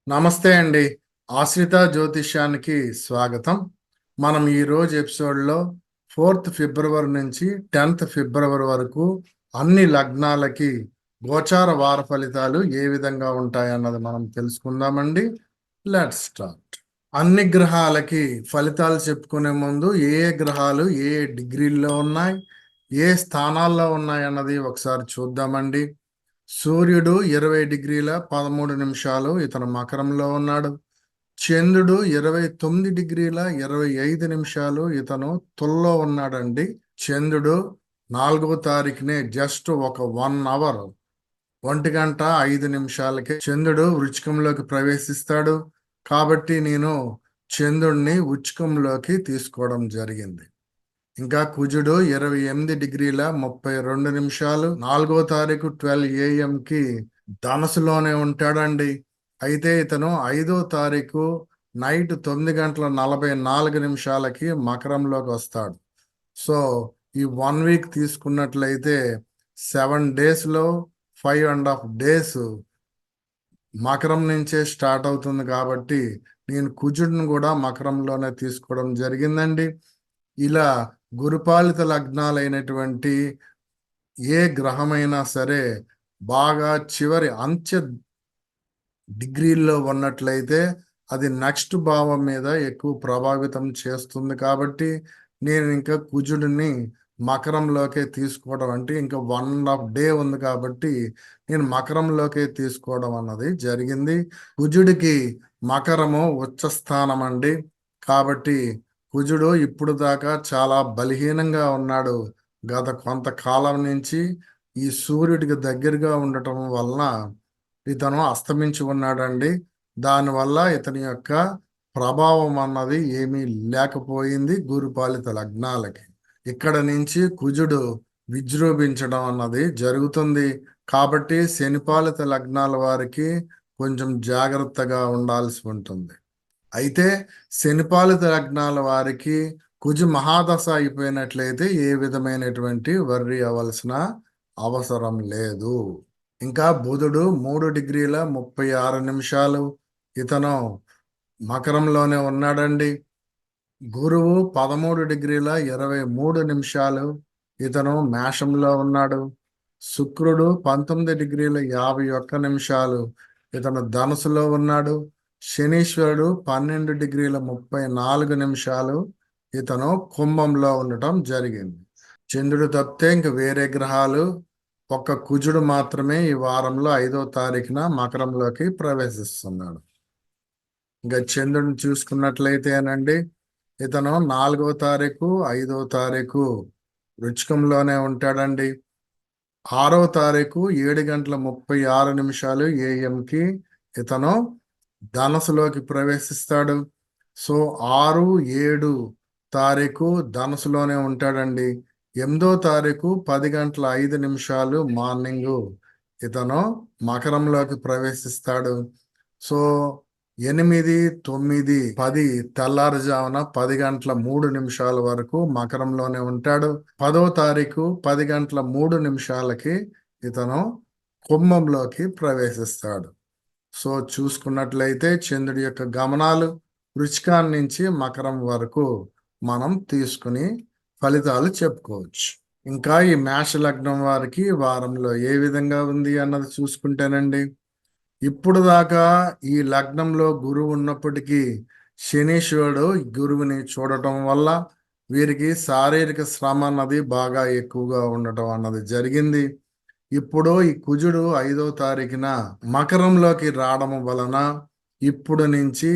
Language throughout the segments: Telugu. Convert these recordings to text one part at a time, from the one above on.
నమస్తే అండి. ఆశ్రిత జ్యోతిష్యానికి స్వాగతం. మనం ఈరోజు ఎపిసోడ్లో 4th ఫిబ్రవరి నుంచి 10th ఫిబ్రవరి వరకు అన్ని లగ్నాలకి గోచార వార ఫలితాలు ఏ విధంగా ఉంటాయన్నది మనం తెలుసుకుందామండి. Let's start. అన్ని గ్రహాలకి ఫలితాలు చెప్పుకునే ముందు ఏ గ్రహాలు ఏ డిగ్రీల్లో ఉన్నాయి, ఏ స్థానాల్లో ఉన్నాయి అన్నది ఒకసారి చూద్దామండి. సూర్యుడు 20 డిగ్రీల 13 నిమిషాలు ఇతను మకరంలో ఉన్నాడు. చంద్రుడు 29 డిగ్రీల 25 నిమిషాలు ఇతను తుల్లో ఉన్నాడండి. చంద్రుడు 4వ తారీఖునే జస్ట్ ఒక 1 అవర్ 1 గంట 5 నిమిషాలకి చంద్రుడు వృచ్చికంలోకి ప్రవేశిస్తాడు. కాబట్టి నేను చంద్రుడిని వృచ్చికంలోకి తీసుకోవడం జరిగింది. ఇంకా కుజుడు 28 డిగ్రీల 32 నిమిషాలు 4వ తారీఖు 12 AM ధనసులోనే ఉంటాడండి. అయితే ఇతను 5వ తారీఖు నైట్ 9 గంటల 44 నిమిషాలకి మకరంలోకి వస్తాడు. సో ఈ 1 వీక్ తీసుకున్నట్లయితే 7 డేస్లో 5.5 డేస్ మకరం నుంచే స్టార్ట్ అవుతుంది. కాబట్టి నేను కుజుడిని కూడా మకరంలోనే తీసుకోవడం జరిగిందండి. ఇలా గురుపాలిత లగ్నాలైనటువంటి ఏ గ్రహమైనా సరే బాగా చివరి అంత్య డిగ్రీల్లో ఉన్నట్లయితే అది నెక్స్ట్ భావం మీద ఎక్కువ ప్రభావితం చేస్తుంది. కాబట్టి నేను ఇంకా కుజుడిని మకరంలోకే తీసుకోవడం అంటే ఇంకా 1.5 డే ఉంది కాబట్టి నేను మకరంలోకే తీసుకోవడం అన్నది జరిగింది. కుజుడికి మకరము ఉచ్చ స్థానం అండి. కాబట్టి కుజుడు ఇప్పుడు దాకా చాలా బలహీనంగా ఉన్నాడు. గత కొంతకాలం నుంచి ఈ సూర్యుడికి దగ్గరగా ఉండటం వలన ఇతను అస్తమించి ఉన్నాడండి. దానివల్ల ఇతని యొక్క ప్రభావం అన్నది ఏమీ లేకపోయింది గురుపాలిత లగ్నాలకి. ఇక్కడ నుంచి కుజుడు విజృంభించడం అన్నది జరుగుతుంది. కాబట్టి శనిపాలిత లగ్నాల వారికి కొంచెం జాగ్రత్తగా ఉండాల్సి ఉంటుంది. అయితే శనిపాలిత లగ్నాల వారికి కుజు మహాదశ అయిపోయినట్లయితే ఏ విధమైనటువంటి వర్రీ అవ్వాల్సిన అవసరం లేదు. ఇంకా బుధుడు 3 డిగ్రీల 36 నిమిషాలు ఇతను మకరంలోనే ఉన్నాడండి. గురువు 13 డిగ్రీల 23 నిమిషాలు ఇతను మేషంలో ఉన్నాడు. శుక్రుడు 19 డిగ్రీల 51 నిమిషాలు ఇతను ధనుసులో ఉన్నాడు. శనీశ్వరుడు 12 డిగ్రీల 34 నిమిషాలు ఇతను కుంభంలో ఉండటం జరిగింది. చంద్రుడు తప్పితే ఇంక వేరే గ్రహాలు ఒక్క కుజుడు మాత్రమే ఈ వారంలో 5వ తారీఖున మకరంలోకి ప్రవేశిస్తున్నాడు. ఇంకా చంద్రుడిని చూసుకున్నట్లయితేనండి ఇతను 4వ తారీఖు 5వ తారీఖు వృచ్చికంలోనే ఉంటాడండి. 6వ తారీఖు 7 గంటల 36 నిమిషాలు AM ఇతను ధనసులోకి ప్రవేశిస్తాడు. సో 6, 7 తారీఖు ధనసులోనే ఉంటాడండి. 8వ తారీఖు 10 గంటల 5 నిమిషాలు మార్నింగ్ ఇతను మకరంలోకి ప్రవేశిస్తాడు. సో 8, 9, 10 తెల్లారుజామున 10 గంటల 3 నిమిషాల వరకు మకరంలోనే ఉంటాడు. 10వ తారీఖు 10 గంటల 3 నిమిషాలకి ఇతను కుంభంలోకి ప్రవేశిస్తాడు. సో చూసుకున్నట్లయితే చంద్రుడి యొక్క గమనాలు వృచ్చికాన్ని నుంచి మకరం వరకు మనం తీసుకుని ఫలితాలు చెప్పుకోవచ్చు. ఇంకా ఈ మేష లగ్నం వారికి వారంలో ఏ విధంగా ఉంది అన్నది చూసుకుంటేనండి, ఇప్పుడు దాకా ఈ లగ్నంలో గురువు ఉన్నప్పటికీ శనీశ్వరుడు గురువుని చూడటం వల్ల వీరికి శారీరక శ్రమ అన్నది బాగా ఎక్కువగా ఉండటం అన్నది జరిగింది. ఇప్పుడు ఈ కుజుడు 5వ తారీఖున మకరంలోకి రావడం వలన ఇప్పుడు నుంచి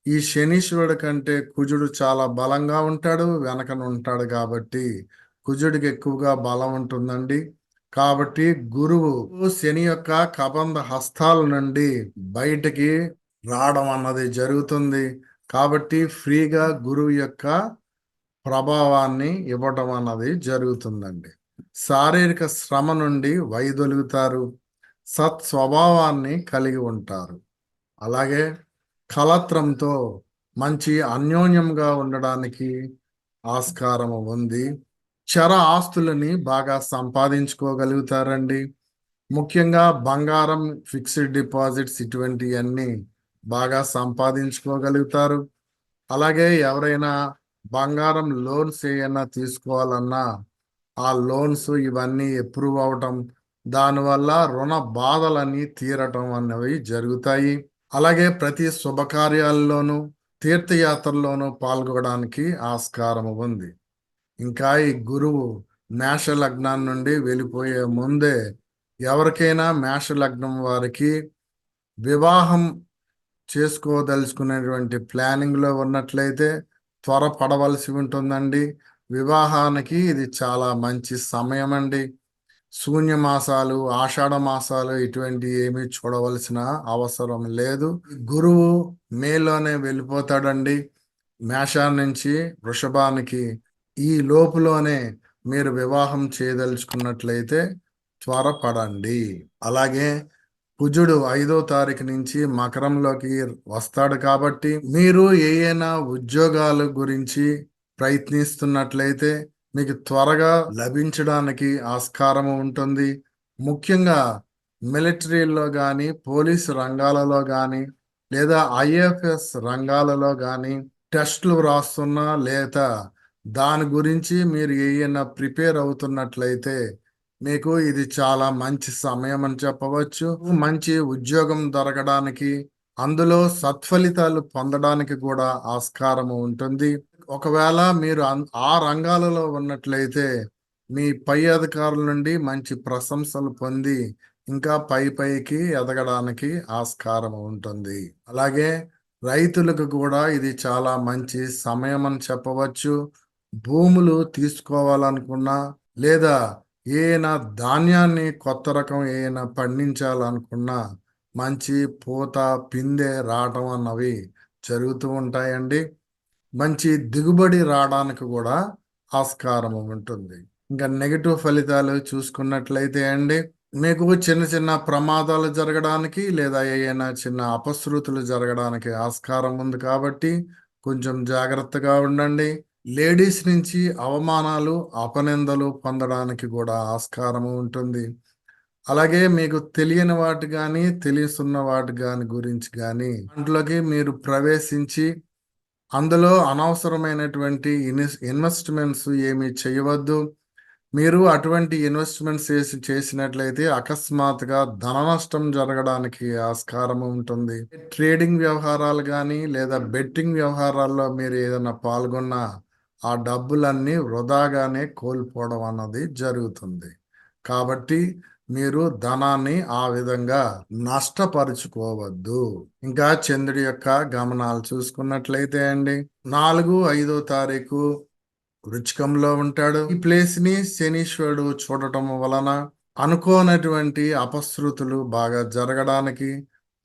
ఈ శనీశ్వరుడు కంటే కుజుడు చాలా బలంగా ఉంటాడు, వెనకన ఉంటాడు. కాబట్టి కుజుడికి ఎక్కువగా బలం ఉంటుందండి. కాబట్టి గురువు శని యొక్క కబంధ హస్తాల నుండి బయటికి రావడం అన్నది జరుగుతుంది. కాబట్టి ఫ్రీగా గురువు యొక్క ప్రభావాన్ని ఇవ్వటం అన్నది జరుగుతుందండి. శారీరక శ్రమ నుండి వైదొలుగుతారు. సత్స్వభావాన్ని కలిగి ఉంటారు. అలాగే కలత్రంతో మంచి అన్యోన్యంగా ఉండడానికి ఆస్కారం ఉంది. చర ఆస్తులని బాగా సంపాదించుకోగలుగుతారండి. ముఖ్యంగా బంగారం, ఫిక్స్డ్ డిపాజిట్స్ ఇటువంటివన్నీ బాగా సంపాదించుకోగలుగుతారు. అలాగే ఎవరైనా బంగారం లోన్స్ ఏమైనా తీసుకోవాలన్నా ఆ లోన్స్ ఇవన్నీ అప్రూవ్ అవటం, దానివల్ల రుణ బాధలన్నీ తీరటం అన్నవి జరుగుతాయి. అలాగే ప్రతి శుభకార్యాల్లోనూ తీర్థయాత్రల్లోనూ పాల్గొనడానికి ఆస్కారం ఉంది. ఇంకా ఈ గురువు మేష లగ్నం నుండి వెళ్ళిపోయే ముందే ఎవరికైనా మేష లగ్నం వారికి వివాహం చేసుకోదలుచుకునేటువంటి ప్లానింగ్లో ఉన్నట్లయితే త్వరపడవలసి ఉంటుందండి. వివాహానికి ఇది చాలా మంచి సమయం అండి. శూన్య మాసాలు, ఆషాఢ మాసాలు ఇటువంటి ఏమీ చూడవలసిన అవసరం లేదు. గురువు మేలోనే వెళ్ళిపోతాడండి మేషాన్ని నుంచి వృషభానికి. ఈ లోపులోనే మీరు వివాహం చేయదలుచుకున్నట్లయితే త్వరపడండి. అలాగే కుజుడు 5వ తారీఖు నుంచి మకరంలోకి వస్తాడు కాబట్టి మీరు ఏమైనా ఉద్యోగాల గురించి ప్రయత్నిస్తున్నట్లయితే మీకు త్వరగా లభించడానికి ఆస్కారం ఉంటుంది. ముఖ్యంగా మిలిటరీలో కానీ, పోలీసు రంగాలలో కానీ, లేదా ఐఎఫ్ఎస్ రంగాలలో కానీ టెస్టులు వ్రాస్తున్నా లేదా దాని గురించి మీరు ఏమైనా ప్రిపేర్ అవుతున్నట్లయితే మీకు ఇది చాలా మంచి సమయం అని చెప్పవచ్చు. మంచి ఉద్యోగం దొరకడానికి, అందులో సత్ఫలితాలు పొందడానికి కూడా ఆస్కారం ఉంటుంది. ఒకవేళ మీరు ఆ రంగాలలో ఉన్నట్లయితే మీ పై అధికారుల నుండి మంచి ప్రశంసలు పొంది ఇంకా పైకి ఎదగడానికి ఆస్కారం ఉంటుంది. అలాగే రైతులకు కూడా ఇది చాలా మంచి సమయం అని చెప్పవచ్చు. భూములు తీసుకోవాలనుకున్నా లేదా ఏనా ధాన్యాన్ని కొత్త రకం ఏమైనా పండించాలనుకున్నా మంచి పూత పిందె రావటం అన్నవి జరుగుతూ ఉంటాయండి. మంచి దిగుబడి రావడానికి కూడా ఆస్కారం ఉంటుంది. ఇంకా నెగటివ్ ఫలితాలు చూసుకున్నట్లయితే అండి, మీకు చిన్న చిన్న ప్రమాదాలు జరగడానికి లేదా ఏమైనా చిన్న అపశృతులు జరగడానికి ఆస్కారం ఉంది కాబట్టి కొంచెం జాగ్రత్తగా ఉండండి. లేడీస్ నుంచి అవమానాలు, అపనిందలు పొందడానికి కూడా ఆస్కారం ఉంటుంది. అలాగే మీకు తెలియని వాటి కానీ తెలుసున్న వాటి కానీ గురించి కానీ దాంట్లోకి మీరు ప్రవేశించి అందులో అనవసరమైనటువంటి ఇన్వెస్ట్మెంట్స్ ఏమి చేయవద్దు. మీరు అటువంటి ఇన్వెస్ట్మెంట్స్ చేసినట్లయితే అకస్మాత్తుగా ధన నష్టం జరగడానికి ఆస్కారం ఉంటుంది. ట్రేడింగ్ వ్యవహారాలు కానీ లేదా బెట్టింగ్ వ్యవహారాల్లో మీరు ఏదైనా పాల్గొన్నా ఆ డబ్బులన్నీ వృధాగానే కోల్పోవడం అన్నది జరుగుతుంది. కాబట్టి మీరు ధనాన్ని ఆ విధంగా నష్టపరుచుకోవద్దు. ఇంకా చంద్రుడి యొక్క గమనాలు చూసుకున్నట్లయితే అండి, 4, 5వ తారీఖు వృచ్చికంలో ఉంటాడు. ఈ ప్లేస్ ని శనీశ్వరుడు చూడటం వలన అనుకోనటువంటి అపశృతులు బాగా జరగడానికి,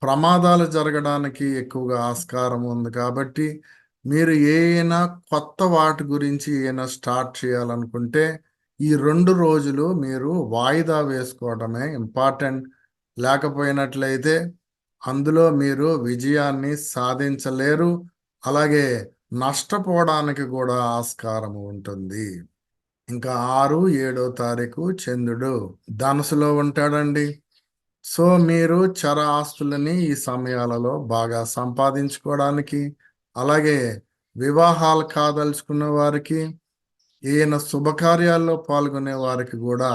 ప్రమాదాలు జరగడానికి ఎక్కువగా ఆస్కారం ఉంది. కాబట్టి మీరు ఏమైనా కొత్త వాటి గురించి ఏమైనా స్టార్ట్ చేయాలనుకుంటే ఈ 2 రోజులు మీరు వాయిదా వేసుకోవడమే ఇంపార్టెంట్. లేకపోయినట్లయితే అందులో మీరు విజయాన్ని సాధించలేరు. అలాగే నష్టపోవడానికి కూడా ఆస్కారం ఉంటుంది. ఇంకా 6, 7వ తారీఖు చంద్రుడు ధనుసులో ఉంటాడండి. సో మీరు చర ఆస్తులని ఈ సమయాలలో బాగా సంపాదించుకోవడానికి, అలాగే వివాహాలు కాదలుచుకున్న వారికి, ఈయన శుభకార్యాల్లో పాల్గొనే వారికి కూడా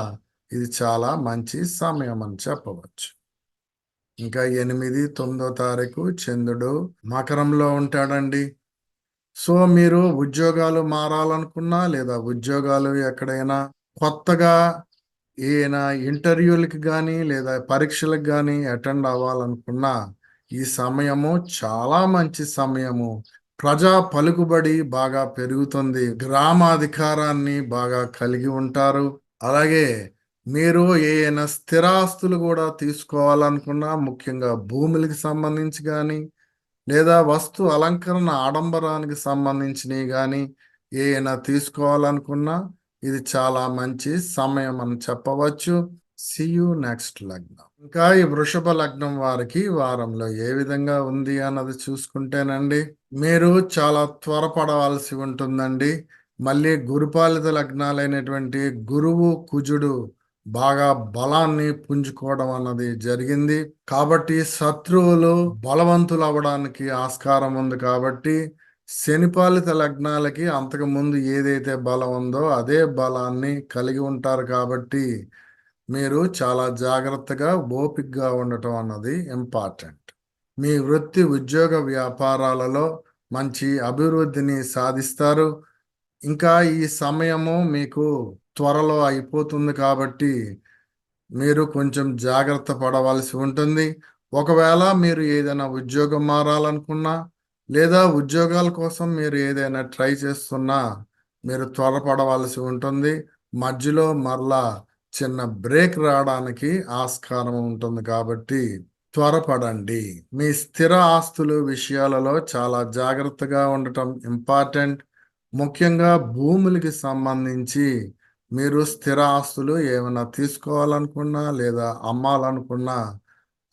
ఇది చాలా మంచి సమయం అని చెప్పవచ్చు. ఇంకా 8, 9వ తారీఖు చంద్రుడు మకరంలో ఉంటాడండి. సో మీరు ఉద్యోగాలు మారాలనుకున్నా లేదా ఉద్యోగాలు ఎక్కడైనా కొత్తగా ఏమైనా ఇంటర్వ్యూలకి కానీ లేదా పరీక్షలకు కానీ అటెండ్ అవ్వాలనుకున్నా ఈ సమయము చాలా మంచి సమయము. ప్రజా పలుకుబడి బాగా పెరుగుతుంది. గ్రామాధికారాన్ని బాగా కలిగి ఉంటారు. అలాగే మీరు ఏమైనా స్థిరాస్తులు కూడా తీసుకోవాలనుకున్నా, ముఖ్యంగా భూములకి సంబంధించి కానీ లేదా వస్తు అలంకరణ ఆడంబరానికి సంబంధించినవి కానీ ఏమైనా తీసుకోవాలనుకున్నా ఇది చాలా మంచి సమయం అని చెప్పవచ్చు. See you నెక్స్ట్ లగ్నం. ఇంకా ఈ వృషభ లగ్నం వారికి వారంలో ఏ విధంగా ఉంది అన్నది చూసుకుంటేనండి, మీరు చాలా త్వరపడవలసి ఉంటుందండి. మళ్ళీ గురుపాలిత లగ్నాలైనటువంటి గురువు, కుజుడు బాగా బలాన్ని పుంజుకోవడం అన్నది జరిగింది. కాబట్టి శత్రువులు బలవంతులు అవ్వడానికి ఆస్కారం ఉంది. కాబట్టి శనిపాలిత లగ్నాలకి అంతకు ముందు ఏదైతే బలం ఉందో అదే బలాన్ని కలిగి ఉంటారు. కాబట్టి మీరు చాలా జాగ్రత్తగా ఓపికగా ఉండటం అన్నది ఇంపార్టెంట్. మీ వృత్తి ఉద్యోగ వ్యాపారాలలో మంచి అభివృద్ధిని సాధిస్తారు. ఇంకా ఈ సమయము మీకు త్వరలో అయిపోతుంది. కాబట్టి మీరు కొంచెం జాగ్రత్త పడవలసి ఉంటుంది. ఒకవేళ మీరు ఏదైనా ఉద్యోగం మారాలనుకున్నా లేదా ఉద్యోగాల కోసం మీరు ఏదైనా ట్రై చేస్తున్నా మీరు త్వరపడవలసి ఉంటుంది. మధ్యలో మరలా చిన్న బ్రేక్ రావడానికి ఆస్కారం ఉంటుంది. కాబట్టి త్వరపడండి. మీ స్థిర ఆస్తులు విషయాలలో చాలా జాగ్రత్తగా ఉండటం ఇంపార్టెంట్. ముఖ్యంగా భూములకి సంబంధించి మీరు స్థిర ఆస్తులు ఏమైనా తీసుకోవాలనుకున్నా లేదా అమ్మాలనుకున్నా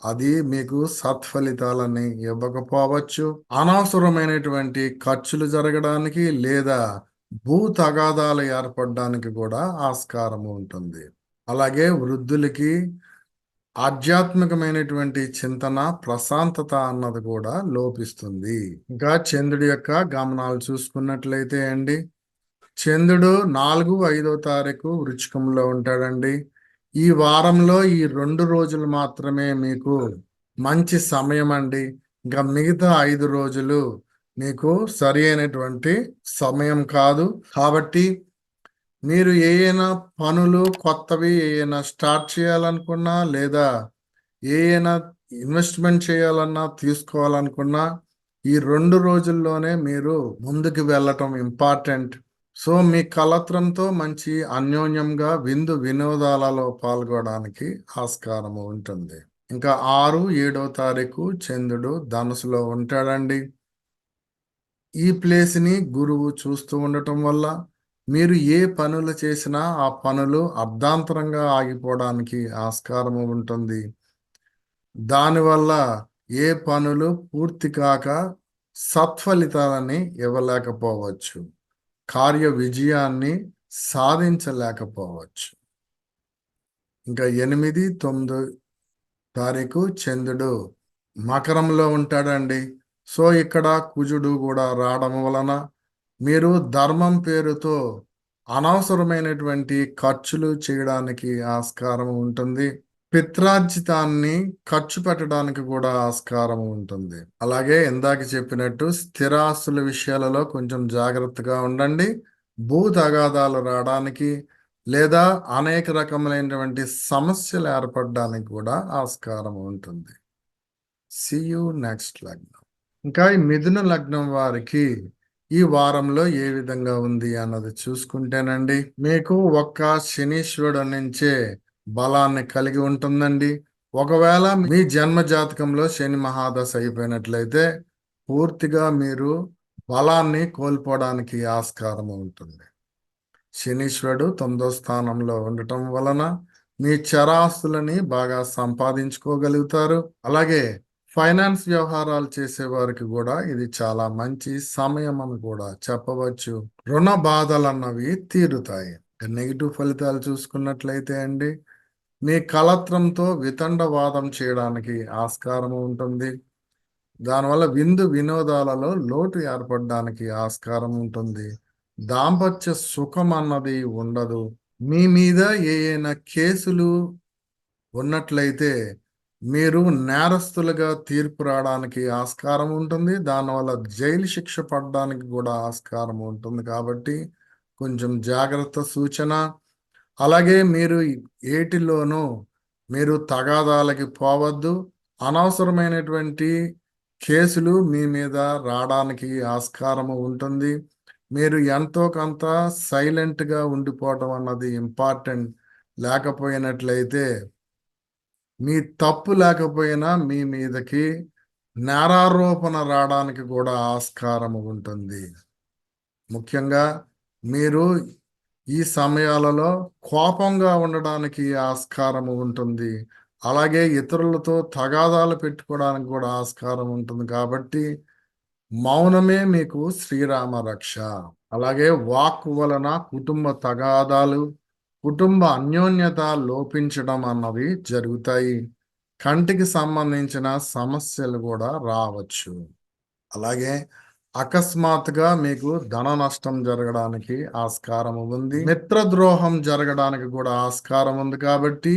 అది మీకు సత్ఫలితాలని ఇవ్వకపోవచ్చు. అనవసరమైనటువంటి ఖర్చులు జరగడానికి లేదా భూ తగాదాలు ఏర్పడడానికి కూడా ఆస్కారం ఉంటుంది. అలాగే వృద్ధులకి ఆధ్యాత్మికమైనటువంటి చింతన, ప్రశాంతత అన్నది కూడా లోపిస్తుంది. ఇంకా చంద్రుడి యొక్క గమనాలు చూసుకున్నట్లయితే అండి, చంద్రుడు 4, 5వ తారీఖు వృచ్చికంలో ఉంటాడండి. ఈ వారంలో ఈ 2 రోజులు మాత్రమే మీకు మంచి సమయం అండి. ఇంకా మిగతా 5 రోజులు మీకు సరి అయినటువంటి సమయం కాదు. కాబట్టి మీరు ఏమైనా పనులు కొత్తవి ఏమైనా స్టార్ట్ చేయాలనుకున్నా లేదా ఏమైనా ఇన్వెస్ట్మెంట్ చేయాలన్నా తీసుకోవాలనుకున్నా ఈ 2 రోజుల్లోనే మీరు ముందుకు వెళ్ళటం ఇంపార్టెంట్. సో మీ కలత్రంతో మంచి అన్యోన్యంగా విందు వినోదాలలో పాల్గొనడానికి ఆస్కారం ఉంటుంది. ఇంకా 6, 7వ తారీఖు చంద్రుడు ధనుసులో ఉంటాడండి. ఈ ప్లేస్ని గురువు చూస్తూ ఉండటం వల్ల మీరు ఏ పనులు చేసినా ఆ పనులు అర్ధాంతరంగా ఆగిపోవడానికి ఆస్కారము ఉంటుంది. దానివల్ల ఏ పనులు పూర్తి కాక సత్ఫలితాలని ఇవ్వలేకపోవచ్చు, కార్య విజయాన్ని సాధించలేకపోవచ్చు. ఇంకా 8, 9 తారీఖు చంద్రుడు మకరంలో ఉంటాడండి. సో ఇక్కడ కుజుడు కూడా రావడం వలన మీరు ధర్మం పేరుతో అనవసరమైనటువంటి ఖర్చులు చేయడానికి ఆస్కారం ఉంటుంది. పిత్రార్జితాన్ని ఖర్చు పెట్టడానికి కూడా ఆస్కారం ఉంటుంది. అలాగే ఇందాక చెప్పినట్టు స్థిరాస్తుల విషయాలలో కొంచెం జాగ్రత్తగా ఉండండి. భూ తగాదాలు రావడానికి లేదా అనేక రకములైనటువంటి సమస్యలు ఏర్పడడానికి కూడా ఆస్కారం ఉంటుంది. See you next లగ్నం. ఇంకా ఈ మిథున లగ్నం వారికి ఈ వారంలో ఏ విధంగా ఉంది అన్నది చూసుకుంటేనండి, మీకు ఒక్క శనీశ్వరుడు నుంచే బలాన్ని కలిగి ఉంటుందండి. ఒకవేళ మీ జన్మ జాతకంలో శని మహాదశ అయిపోయినట్లయితే పూర్తిగా మీరు బలాన్ని కోల్పోవడానికి ఆస్కారం ఉంటుంది. శనీశ్వరుడు 9వ స్థానంలో ఉండటం వలన మీ చరాస్తులని బాగా సంపాదించుకోగలుగుతారు. అలాగే ఫైనాన్స్ వ్యవహారాలు చేసే వారికి కూడా ఇది చాలా మంచి సమయం అని కూడా చెప్పవచ్చు. రుణ బాధలు అన్నవి తీరుతాయి. నెగిటివ్ ఫలితాలు చూసుకున్నట్లయితే అండి, మీ కలత్రంతో వితండవాదం చేయడానికి ఆస్కారం ఉంటుంది. దానివల్ల విందు వినోదాలలో లోటు ఏర్పడడానికి ఆస్కారం ఉంటుంది. దాంపత్య సుఖం అన్నది ఉండదు. మీ మీద ఏమైనా కేసులు ఉన్నట్లయితే మీరు నేరస్తులుగా తీర్పు రావడానికి ఆస్కారం ఉంటుంది. దానివల్ల జైలు శిక్ష పడడానికి కూడా ఆస్కారం ఉంటుంది. కాబట్టి కొంచెం జాగ్రత్త సూచన. అలాగే మీరు ఏటిలోనూ మీరు తగాదాలకి పోవద్దు. అనవసరమైనటువంటి కేసులు మీ మీద రావడానికి ఆస్కారము ఉంటుంది. మీరు ఎంతో కొంత సైలెంట్గా ఉండిపోవటం అన్నది ఇంపార్టెంట్. లేకపోయినట్లయితే మీ తప్పు లేకపోయినా మీ మీదకి నేరారోపణ రావడానికి కూడా ఆస్కారం ఉంటుంది. ముఖ్యంగా మీరు ఈ సమయాలలో కోపంగా ఉండడానికి ఆస్కారం ఉంటుంది. అలాగే ఇతరులతో తగాదాలు పెట్టుకోవడానికి కూడా ఆస్కారం ఉంటుంది. కాబట్టి మౌనమే మీకు శ్రీరామ రక్ష. అలాగే వాక్ వలన కుటుంబ తగాదాలు కుటుంబ అన్యోన్యత లోపించడం అన్నవి జరుగుతాయి. కంటికి సంబంధించిన సమస్యలు కూడా రావచ్చు. అలాగే అకస్మాత్తుగా మీకు ధన నష్టం జరగడానికి ఆస్కారం ఉంది. మిత్రద్రోహం జరగడానికి కూడా ఆస్కారం ఉంది. కాబట్టి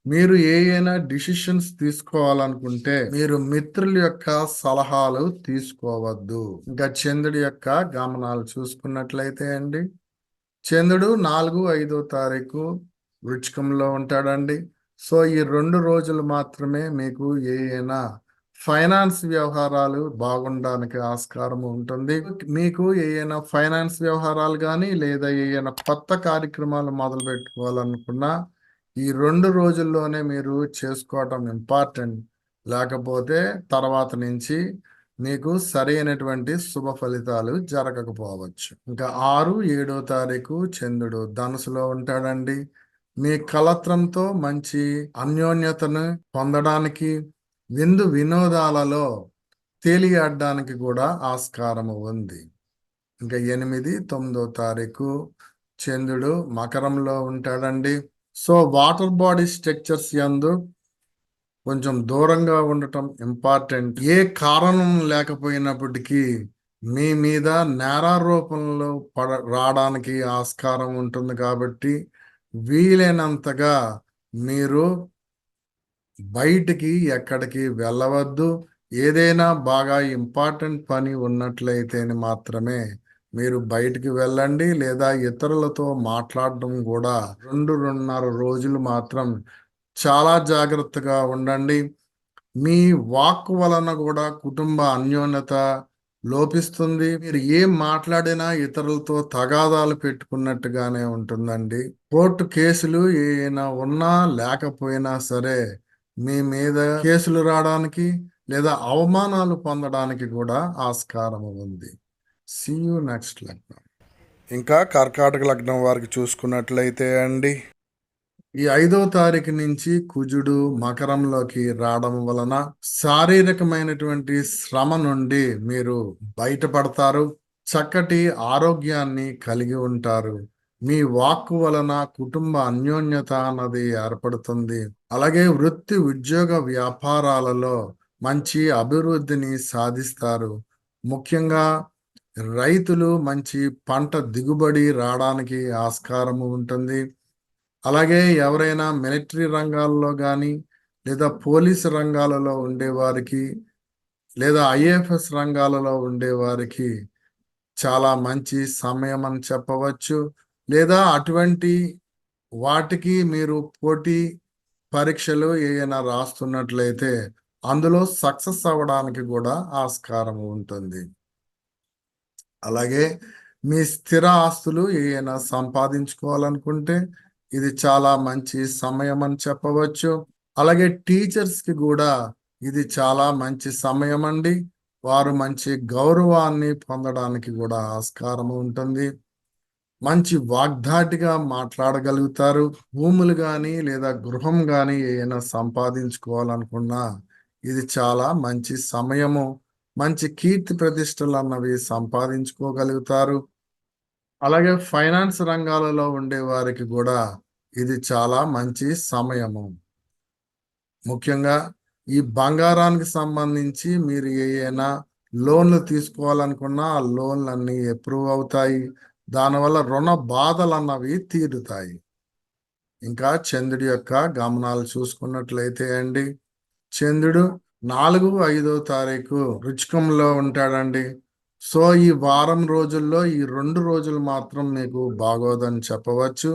మీరు ఏమైనా డిసిషన్స్ తీసుకోవాలనుకుంటే మీరు మిత్రుల యొక్క సలహాలు తీసుకోవద్దు. ఇంకా చంద్రుడి యొక్క గమనాలు చూసుకున్నట్లయితే అండి, చంద్రుడు 4, 5 తారీఖు వృచ్చికంలో ఉంటాడండి. సో ఈ 2 రోజులు మాత్రమే మీకు ఏమైనా ఫైనాన్స్ వ్యవహారాలు బాగుండడానికి ఆస్కారం ఉంటుంది. మీకు ఏమైనా ఫైనాన్స్ వ్యవహారాలు కానీ లేదా ఏమైనా కొత్త కార్యక్రమాలు మొదలు పెట్టుకోవాలనుకున్నా ఈ 2 రోజుల్లోనే మీరు చేసుకోవటం ఇంపార్టెంట్. లేకపోతే తర్వాత నుంచి మీకు సరైనటువంటి శుభ ఫలితాలు జరగకపోవచ్చు. ఇంకా 6, 7 తారీఖు చంద్రుడు ధనుసులో ఉంటాడండి. మీ కలత్రంతో మంచి అన్యోన్యతను పొందడానికి, విందు వినోదాలలో తేలియాడడానికి కూడా ఆస్కారము ఉంది. ఇంకా 8, 9 తారీఖు చంద్రుడు మకరంలో ఉంటాడండి. సో వాటర్ బాడీ స్ట్రక్చర్స్ యందు కొంచెం దూరంగా ఉండటం ఇంపార్టెంట్. ఏ కారణం లేకపోయినప్పటికీ మీ మీద నేరారోపణలు రావడానికి ఆస్కారం ఉంటుంది. కాబట్టి వీలైనంతగా మీరు బయటికి ఎక్కడికి వెళ్ళవద్దు. ఏదైనా బాగా ఇంపార్టెంట్ పని ఉన్నట్లయితేనే మాత్రమే మీరు బయటికి వెళ్ళండి. లేదా ఇతరులతో మాట్లాడడం కూడా 2-2.5 రోజులు మాత్రం చాలా జాగ్రత్తగా ఉండండి. మీ వాక్ వలన కూడా కుటుంబ అన్యోన్యత లోపిస్తుంది. మీరు ఏం మాట్లాడినా ఇతరులతో తగాదాలు పెట్టుకున్నట్టుగానే ఉంటుందండి. కోర్టు కేసులు ఏమైనా ఉన్నా లేకపోయినా సరే మీ మీద కేసులు రావడానికి లేదా అవమానాలు పొందడానికి కూడా ఆస్కారం ఉంది. సీ యూ నెక్స్ట్ లగ్నం. ఇంకా కర్కాటక లగ్నం వారికి చూసుకున్నట్లయితే అండి, ఈ 5వ తారీఖు నుంచి కుజుడు మకరంలోకి రావడం వలన శారీరకమైనటువంటి శ్రమ నుండి మీరు బయటపడతారు. చక్కటి ఆరోగ్యాన్ని కలిగి ఉంటారు. మీ వాక్కు వలన కుటుంబ అన్యోన్యత అన్నది ఏర్పడుతుంది. అలాగే వృత్తి ఉద్యోగ వ్యాపారాలలో మంచి అభివృద్ధిని సాధిస్తారు. ముఖ్యంగా రైతులు మంచి పంట దిగుబడి రావడానికి ఆస్కారము ఉంటుంది. అలాగే ఎవరైనా మిలిటరీ రంగాల్లో కానీ లేదా పోలీసు రంగాలలో ఉండేవారికి లేదా ఐఏఎఫ్ఎస్ రంగాలలో ఉండేవారికి చాలా మంచి సమయం అని చెప్పవచ్చు. లేదా అటువంటి వాటికి మీరు పోటీ పరీక్షలు ఏమైనా రాస్తున్నట్లయితే అందులో సక్సెస్ అవ్వడానికి కూడా ఆస్కారం ఉంటుంది. అలాగే మీ స్థిర ఆస్తులు ఏమైనా సంపాదించుకోవాలనుకుంటే ఇది చాలా మంచి సమయం అని చెప్పవచ్చు. అలాగే టీచర్స్ కి కూడా ఇది చాలా మంచి సమయం అండి. వారు మంచి గౌరవాన్ని పొందడానికి కూడా ఆస్కారం ఉంటుంది. మంచి వాగ్దాటిగా మాట్లాడగలుగుతారు. భూములు కానీ లేదా గృహం కానీ ఏమైనా సంపాదించుకోవాలనుకున్నా ఇది చాలా మంచి సమయము. మంచి కీర్తి ప్రతిష్టలు అన్నవి సంపాదించుకోగలుగుతారు. అలాగే ఫైనాన్స్ రంగాలలో ఉండే వారికి కూడా ఇది చాలా మంచి సమయము. ముఖ్యంగా ఈ బంగారానికి సంబంధించి మీరు ఏమైనా లోన్లు తీసుకోవాలనుకున్నా ఆ లోన్లన్నీ అప్రూవ్ అవుతాయి. దానివల్ల రుణ బాధలు అన్నవి తీరుతాయి. ఇంకా చంద్రుడి యొక్క గమనాలు చూసుకున్నట్లయితే అండి, చంద్రుడు 4, 5 తారీఖు వృచ్చికంలో ఉంటాడండి. సో ఈ వారం రోజుల్లో ఈ 2 రోజులు మాత్రం మీకు బాగోదని చెప్పవచ్చు.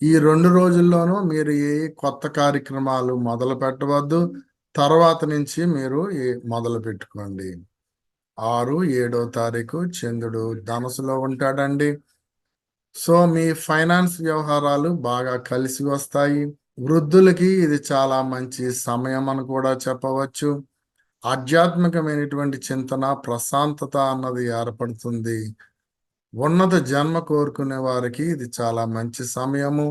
ఈ 2 రోజుల్లోనూ మీరు ఏ కొత్త కార్యక్రమాలు మొదలు పెట్టవద్దు. తర్వాత నుంచి మీరు మొదలు పెట్టుకోండి. 6, 7 తారీఖు చంద్రుడు ధనుసులో ఉంటాడండి. సో మీ ఫైనాన్స్ వ్యవహారాలు బాగా కలిసి వస్తాయి. వృద్ధులకి ఇది చాలా మంచి సమయం అని కూడా చెప్పవచ్చు. ఆధ్యాత్మికమైనటువంటి చింతన, ప్రశాంతత అన్నది ఏర్పడుతుంది. ఉన్నత జన్మ కోరుకునే వారికి ఇది చాలా మంచి సమయము.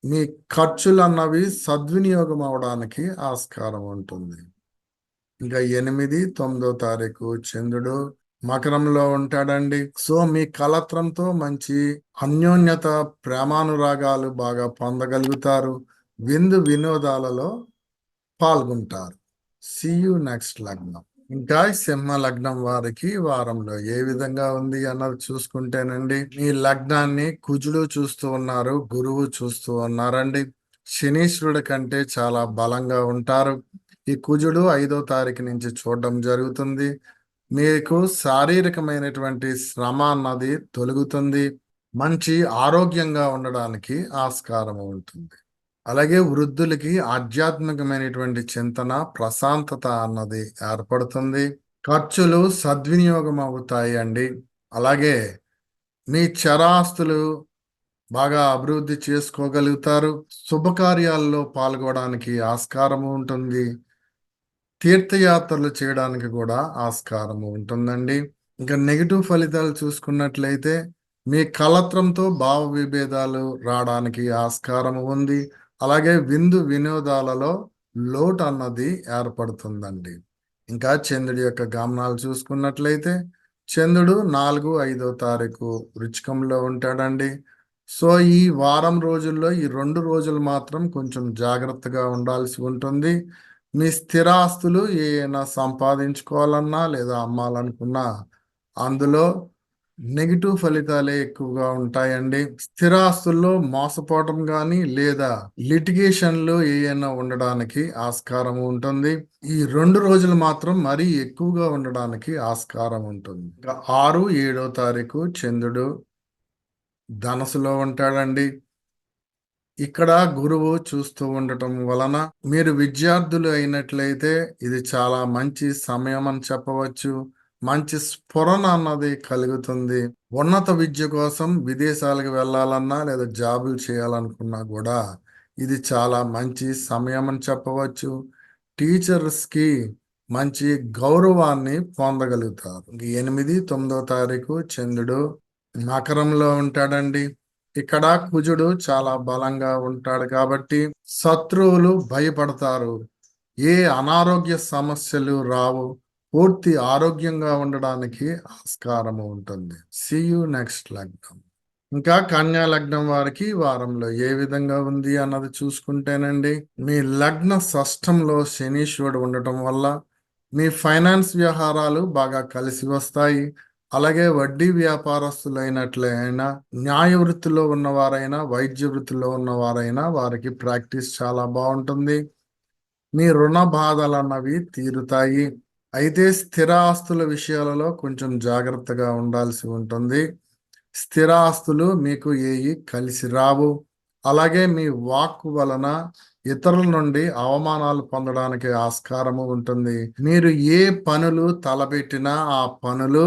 మీ ఖర్చులు అన్నవి సద్వినియోగం అవడానికి ఆస్కారం ఉంటుంది. ఇంకా 8, 9 తారీఖు చంద్రుడు మకరంలో ఉంటాడండి. సో మీ కలత్రంతో మంచి అన్యోన్యత, ప్రేమానురాగాలు బాగా పొందగలుగుతారు. విందు వినోదాలలో పాల్గొంటారు. సీ యు నెక్స్ట్ లగ్నం. ఇంకా సింహ లగ్నం వారికి వారంలో ఏ విధంగా ఉంది అన్నది చూసుకుంటేనండి, మీ లగ్నాన్ని కుజుడు చూస్తూ ఉన్నారు, గురువు చూస్తూ ఉన్నారండి. శనీశ్వరుడి కంటే చాలా బలంగా ఉంటారు. ఈ కుజుడు 5వ తారీఖు నుంచి చూడడం జరుగుతుంది. మీకు శారీరకమైనటువంటి శ్రమ అన్నది తొలగుతుంది. మంచి ఆరోగ్యంగా ఉండడానికి ఆస్కారం ఉంటుంది. అలాగే వృద్ధులకి ఆధ్యాత్మికమైనటువంటి చింతన, ప్రశాంతత అన్నది ఏర్పడుతుంది. ఖర్చులు సద్వినియోగం అవుతాయి అండి. అలాగే మీ చరాస్తులు బాగా అభివృద్ధి చేసుకోగలుగుతారు. శుభకార్యాల్లో పాల్గొనడానికి ఆస్కారం ఉంటుంది. తీర్థయాత్రలు చేయడానికి కూడా ఆస్కారం ఉంటుందండి. ఇంకా నెగిటివ్ ఫలితాలు చూసుకున్నట్లయితే మీ కలత్రంతో భావ విభేదాలు రావడానికి ఆస్కారం ఉంది. అలాగే విందు వినోదాలలో లోటు అన్నది ఏర్పడుతుందండి. ఇంకా చంద్రుడి యొక్క గమనాలు చూసుకున్నట్లయితే చంద్రుడు 4, 5వ తారీఖు వృచ్చికంలో ఉంటాడండి. సో ఈ వారం రోజుల్లో ఈ 2 రోజులు మాత్రం కొంచెం జాగ్రత్తగా ఉండాల్సి ఉంటుంది. మీ స్థిరాస్తులు ఏమైనా సంపాదించుకోవాలన్నా లేదా అమ్మాలనుకున్నా అందులో నెగిటివ్ ఫలితాలే ఎక్కువగా ఉంటాయండి. స్థిరాస్తుల్లో మోసపోవటం కానీ లేదా లిటిగేషన్లు ఏమైనా ఉండడానికి ఆస్కారం ఉంటుంది. ఈ 2 రోజులు మాత్రం మరీ ఎక్కువగా ఉండడానికి ఆస్కారం ఉంటుంది. ఇంకా 6, 7వ తారీఖు చంద్రుడు ధనస్సులో ఉంటాడండి. ఇక్కడ గురువు చూస్తూ ఉండటం వలన మీరు విద్యార్థులు అయినట్లయితే ఇది చాలా మంచి సమయం అని చెప్పవచ్చు. మంచి స్ఫురణ అన్నది కలుగుతుంది. ఉన్నత విద్య కోసం విదేశాలకు వెళ్ళాలన్నా లేదా జాబులు చేయాలనుకున్నా కూడా ఇది చాలా మంచి సమయం అని చెప్పవచ్చు. టీచర్స్కి మంచి గౌరవాన్ని పొందగలుగుతారు. 8, 9వ తారీఖు చంద్రుడు మకరంలో ఉంటాడండి. ఇక్కడ కుజుడు చాలా బలంగా ఉంటాడు కాబట్టి శత్రువులు భయపడతారు. ఏ అనారోగ్య సమస్యలు రావు. పూర్తి ఆరోగ్యంగా ఉండడానికి ఆస్కారం ఉంటుంది. సీ యు నెక్స్ట్ లగ్నం. ఇంకా కన్యా లగ్నం వారికి వారంలో ఏ విధంగా ఉంది అన్నది చూసుకుంటేనండి, మీ లగ్న షష్టంలో శనీశ్వరుడు ఉండటం వల్ల మీ ఫైనాన్స్ వ్యవహారాలు బాగా కలిసి వస్తాయి. అలాగే వడ్డీ వ్యాపారస్తులైనట్లయినా, న్యాయ వృత్తిలో ఉన్నవారైనా, వైద్య వృత్తిలో ఉన్నవారైనా వారికి ప్రాక్టీస్ చాలా బాగుంటుంది. మీ రుణ బాధలు అన్నవి తీరుతాయి. అయితే స్థిర ఆస్తుల విషయాలలో కొంచెం జాగ్రత్తగా ఉండాల్సి ఉంటుంది. స్థిర ఆస్తులు మీకు ఏవి కలిసి రావు. అలాగే మీ వాక్కు వలన ఇతరుల నుండి అవమానాలు పొందడానికి ఆస్కారము ఉంటుంది. మీరు ఏ పనులు తలపెట్టినా ఆ పనులు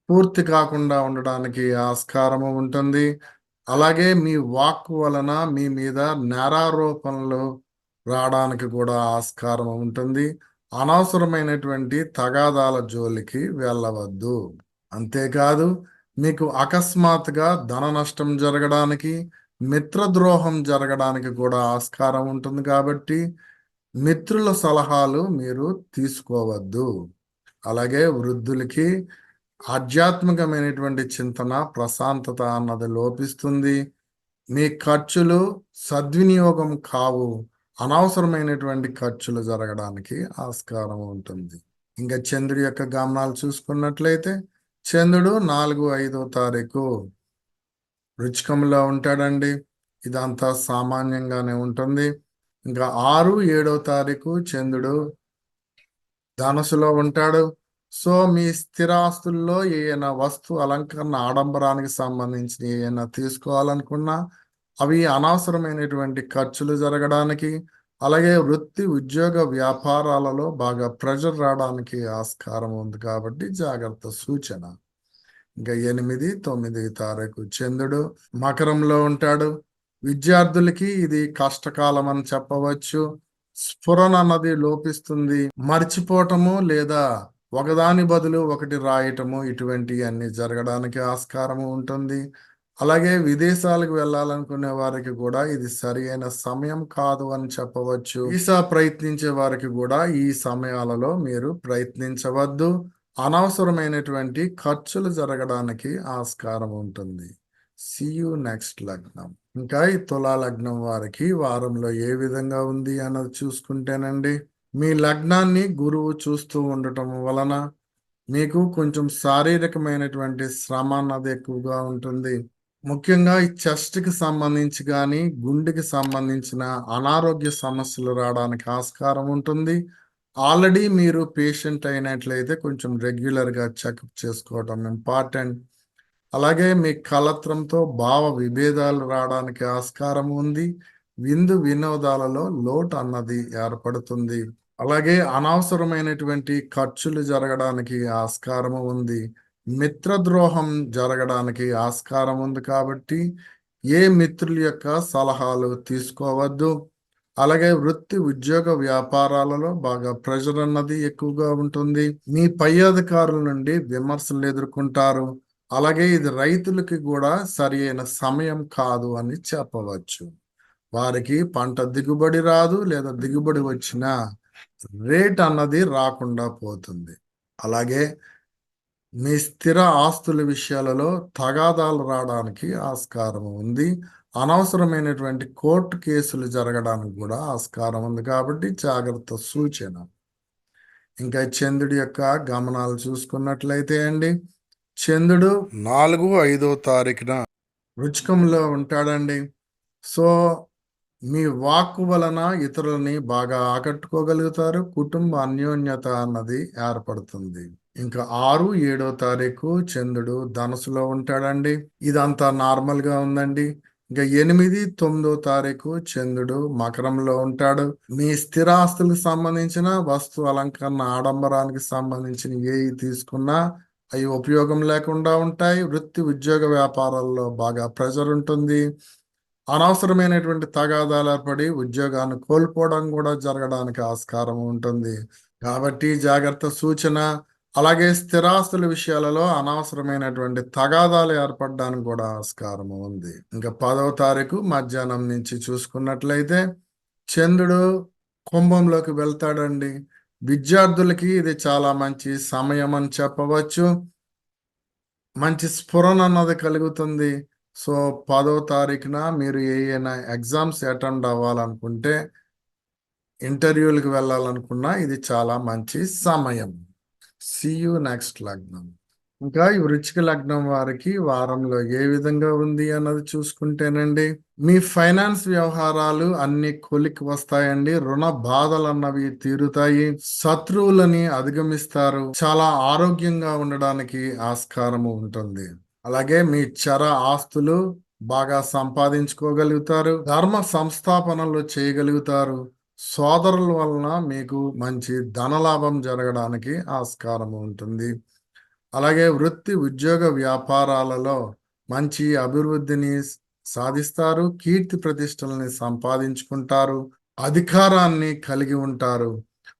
పూర్తి కాకుండా ఉండడానికి ఆస్కారము ఉంటుంది. అలాగే మీ వాక్కు వలన మీ మీద నేరారోపణలు రావడానికి కూడా ఆస్కారం ఉంటుంది. అనవసరమైనటువంటి తగాదాల జోలికి వెళ్ళవద్దు. అంతేకాదు మీకు అకస్మాత్తుగా ధన నష్టం జరగడానికి, మిత్రద్రోహం జరగడానికి కూడా ఆస్కారం ఉంటుంది కాబట్టి మిత్రుల సలహాలు మీరు తీసుకోవద్దు. అలాగే వృద్ధులకి ఆధ్యాత్మికమైనటువంటి చింతన, ప్రశాంతత అన్నది లోపిస్తుంది. మీ ఖర్చులు సద్వినియోగం కావు. అనవసరమైనటువంటి ఖర్చులు జరగడానికి ఆస్కారం ఉంటుంది. ఇంకా చంద్రుడి యొక్క గమనాలు చూసుకున్నట్లయితే చంద్రుడు 4, 5వ తారీఖు వృచ్చికంలో ఉంటాడండి. ఇదంతా సామాన్యంగానే ఉంటుంది. ఇంకా 6, 7వ తారీఖు చంద్రుడు ధనుసులో ఉంటాడు. సో మీ స్థిరాస్తుల్లో ఏమైనా వస్తు అలంకరణ ఆడంబరానికి సంబంధించి ఏమైనా తీసుకోవాలనుకున్నా అవి అనవసరమైనటువంటి ఖర్చులు జరగడానికి, అలాగే వృత్తి ఉద్యోగ వ్యాపారాలలో బాగా ప్రెషర్ రావడానికి ఆస్కారం ఉంది కాబట్టి జాగ్రత్త సూచన. ఇంకా 8, 9 తారీఖు చంద్రుడు మకరంలో ఉంటాడు. విద్యార్థులకి ఇది కష్టకాలం అని చెప్పవచ్చు. స్ఫురణ అన్నది లోపిస్తుంది. మర్చిపోవటము లేదా ఒకదాని బదులు ఒకటి రాయటము ఇటువంటి అన్ని జరగడానికి ఆస్కారము ఉంటుంది. అలాగే విదేశాలకు వెళ్ళాలనుకునే వారికి కూడా ఇది సరి అయిన సమయం కాదు అని చెప్పవచ్చు. వీసా ప్రయత్నించే వారికి కూడా ఈ సమయాలలో మీరు ప్రయత్నించవద్దు. అనవసరమైనటువంటి ఖర్చులు జరగడానికి ఆస్కారం ఉంటుంది. సీ యూ నెక్స్ట్ లగ్నం. ఇంకా ఈ తులా లగ్నం వారికి వారంలో ఏ విధంగా ఉంది అన్నది చూసుకుంటేనండి, మీ లగ్నాన్ని గురువు చూస్తూ ఉండటం వలన మీకు కొంచెం శారీరకమైనటువంటి శ్రమ అన్నది ఎక్కువగా ఉంటుంది. ముఖ్యంగా ఈ చెస్ట్‌కి సంబంధించి గానీ, గుండెకి సంబంధించిన అనారోగ్య సమస్యలు రావడానికి ఆస్కారం ఉంటుంది. ఆల్రెడీ మీరు పేషెంట్ అయినట్లయితే కొంచెం రెగ్యులర్‌గా చెకప్ చేసుకోవడం ఇంపార్టెంట్. అలాగే మీ కలత్రంతో భావ విభేదాలు రావడానికి ఆస్కారం ఉంది. విందు వినోదాలలో లోటు అన్నది ఏర్పడుతుంది. అలాగే అనవసరమైనటువంటి ఖర్చులు జరగడానికి ఆస్కారము ఉంది. మిత్రద్రోహం జరగడానికి ఆస్కారం ఉంది కాబట్టి ఏ మిత్రుల యొక్క సలహాలు తీసుకోవద్దు. అలాగే వృత్తి ఉద్యోగ వ్యాపారాలలో బాగా ప్రెషర్ అన్నది ఎక్కువగా ఉంటుంది. మీ పై అధికారుల నుండి విమర్శలు ఎదుర్కొంటారు. అలాగే ఇది రైతులకి కూడా సరి అయిన సమయం కాదు అని చెప్పవచ్చు. వారికి పంట దిగుబడి రాదు, లేదా దిగుబడి వచ్చినా రేట్ అన్నది రాకుండా పోతుంది. అలాగే మీ స్థిర ఆస్తుల విషయాలలో తగాదాలు రావడానికి ఆస్కారం ఉంది. అనవసరమైనటువంటి కోర్టు కేసులు జరగడానికి కూడా ఆస్కారం ఉంది కాబట్టి జాగ్రత్త సూచన. ఇంకా చంద్రుడి యొక్క గమనాలు చూసుకున్నట్లయితే అండి, చంద్రుడు 4, 5వ తారీఖున వృచ్చికంలో ఉంటాడండి. సో మీ వాక్కు వలన ఇతరులని బాగా ఆకట్టుకోగలుగుతారు. కుటుంబ అన్యోన్యత అన్నది ఏర్పడుతుంది. ఇంకా 6, 7వ తారీఖు చంద్రుడు ధనుసులో ఉంటాడండి. ఇదంతా నార్మల్ గా ఉందండి. ఇంకా 8, 9వ తారీఖు చంద్రుడు మకరంలో ఉంటాడు. మీ స్థిరాస్తులకు సంబంధించిన వస్తు అలంకరణ ఆడంబరానికి సంబంధించిన ఏవి తీసుకున్నా అవి ఉపయోగం లేకుండా ఉంటాయి. వృత్తి ఉద్యోగ వ్యాపారాల్లో బాగా ప్రెషర్ ఉంటుంది. అనవసరమైనటువంటి తగాదాలు ఏర్పడి ఉద్యోగాన్ని కోల్పోవడం కూడా జరగడానికి ఆస్కారం ఉంటుంది. కాబట్టి జాగ్రత్త సూచన. అలాగే స్థిరాస్తుల విషయాలలో అనవసరమైనటువంటి తగాదాలు ఏర్పడడానికి కూడా ఆస్కారం ఉంది. ఇంకా 10వ తారీఖు మధ్యాహ్నం నుంచి చూసుకున్నట్లయితే చంద్రుడు కుంభంలోకి వెళ్తాడండి. విద్యార్థులకి ఇది చాలా మంచి సమయం అని చెప్పవచ్చు. మంచి స్ఫురణ అన్నది కలుగుతుంది. సో 10వ తారీఖున మీరు ఏమైనా ఎగ్జామ్స్ అటెండ్ అవ్వాలనుకుంటే, ఇంటర్వ్యూలకు వెళ్ళాలనుకున్నా ఇది చాలా మంచి సమయం. సీ యూ నెక్స్ట్ లగ్నం. ఇంకా ఈ వృశ్చిక లగ్నం వారికి వారంలో ఏ విధంగా ఉంది అన్నది చూసుకుంటేనండి, మీ ఫైనాన్స్ వ్యవహారాలు అన్ని కొలిక్కి వస్తాయండి. రుణ బాధలు అన్నవి తీరుతాయి. శత్రువులని అధిగమిస్తారు. చాలా ఆరోగ్యంగా ఉండడానికి ఆస్కారము ఉంటుంది. అలాగే మీ చర ఆస్తులు బాగా సంపాదించుకోగలుగుతారు. ధర్మ సంస్థాపనలు చేయగలుగుతారు. సోదరుల వలన మీకు మంచి ధనలాభం జరగడానికి ఆస్కారం ఉంటుంది. అలాగే వృత్తి ఉద్యోగ వ్యాపారాలలో మంచి అభివృద్ధిని సాధిస్తారు. కీర్తి ప్రతిష్టలని సంపాదించుకుంటారు. అధికారాన్ని కలిగి ఉంటారు.